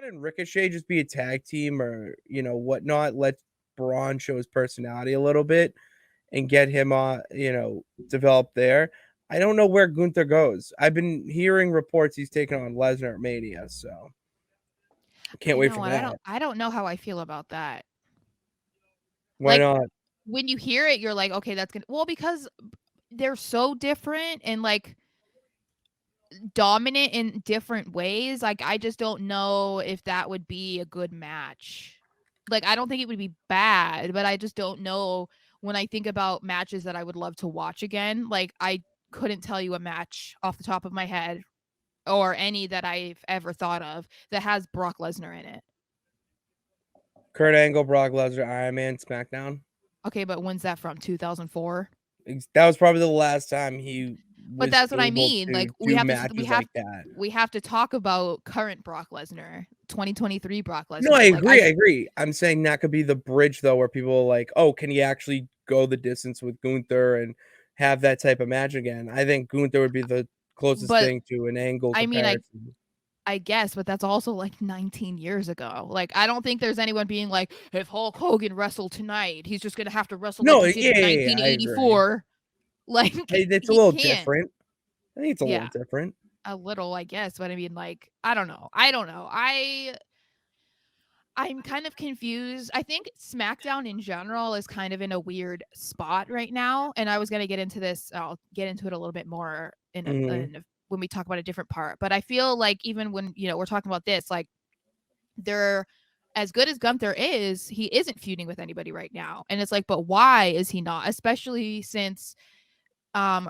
and Ricochet just be a tag team or, whatnot? Let Braun show his personality a little bit and get him, develop there. I don't know where Gunther goes. I've been hearing reports he's taking on Lesnar at Mania, so I can't I wait know, for and that. I don't know how I feel about that. Why Like, not? when you hear it, you're like, "Okay, that's gonna," well, because they're so different and, like, dominant in different ways, like, I just don't know if that would be a good match. Like, I don't think it would be bad, but I just don't know when I think about matches that I would love to watch again, like, I couldn't tell you a match off the top of my head or any that I've ever thought of that has Brock Lesnar in it. Kurt Angle, Brock Lesnar, Iron Man, SmackDown. Okay, but when's that from? 2004? That was probably the last time he But was that's what I able mean, to like, do matches like that. we have to talk about current Brock Lesnar, 2023 Brock No, I Lesnar, like, agree, I agree. I'm saying that could be the bridge, though, where people are like, "Oh, can he actually go the distance with Gunther and have that type of match again?" I think Gunther would be the closest but, thing to an Angle I mean, comparison. I guess, but that's also, like, 19 years ago. Like, I don't think there's anyone being like, "If Hulk Hogan wrestled tonight, he's just gonna have to wrestle like No, he yeah, did in yeah, yeah, I agree. 1984." Like, It's a he little can't. different. I think it's a little Yeah, different. a little, I guess, but I mean, like, I don't know. I'm kind of confused. I think SmackDown in general is kind of in a weird spot right now, and I was gonna get into this. I'll get into it a little bit more Mhm, when we talk about a different part. But I feel like even when we're talking about this, like they're as good as Gunther is, he isn't feuding with anybody right now, and it's like, but why is he not? Especially since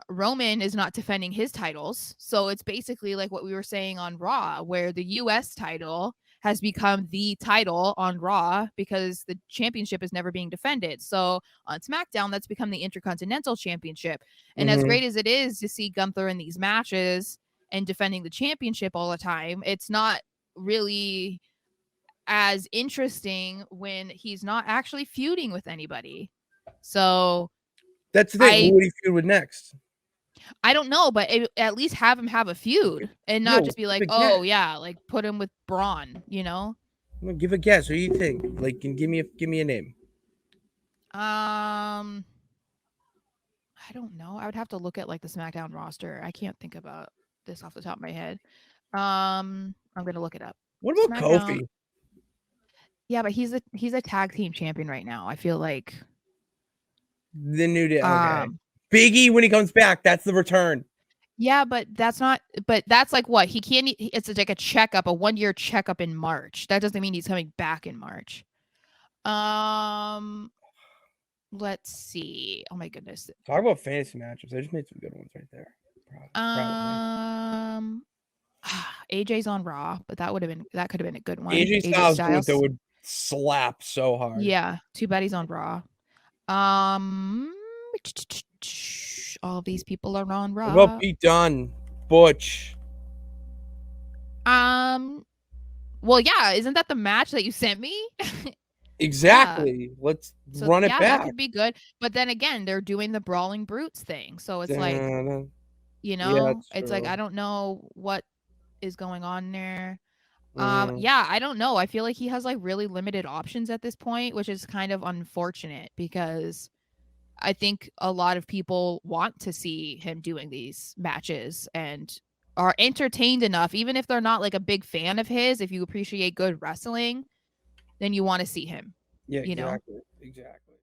Roman is not defending his titles. So it's basically like what we were saying on Raw, where the US title has become the title on Raw because the championship is never being defended. So on SmackDown, that's become the Intercontinental Championship. And as mhm. great as it is to see Gunther in these matches and defending the championship all the time, it's not really as interesting when he's not actually feuding with anybody. So That's the thing, who I would he feud with next? I don't know, but at least have him have a feud and not No, just be give like, a "Oh, guess. yeah, like, put him with Braun," you know? No, give a guess. Who do you think? Like, can give me a name. Um, I don't know. I would have to look at, like, the SmackDown roster. I can't think about this off the top of my head. I'm gonna look it up. What about SmackDown. Kofi? Yeah, but he's a tag team champion right now. I feel like, The New Day. Okay. um Big E when he comes back. That's the return. yeah, but that's not but that's like what? He can't it's like a checkup, a 1-year checkup in March. That doesn't mean he's coming back in March. Um Let's see. Oh my goodness. Talk about fantasy matches. I just made some good ones right there. Proud of me. Um, AJ's on Raw, but that could have been a good one. AJ AJ Styles Gunther Styles. would slap so hard. Yeah, too bad he's on Raw. Um, all of these people are on What about Raw. Pete Dunne? Butch. Um, well, yeah, isn't that the match that you sent me? Yeah. Exactly. Let's So run it yeah, that back. could be good. But then again, they're doing the Brawling Brutes thing. So it's like, Dun-dun. Yeah, it's it's like I true. don't know what is going on there. Mhm. Yeah, I don't know. I feel like he has like really limited options at this point, which is kind of unfortunate because I think a lot of people want to see him doing these matches and are entertained enough, even if they're not like a big fan of his. If you appreciate good wrestling, then you want to see him, Yeah, you know? exactly. Exactly.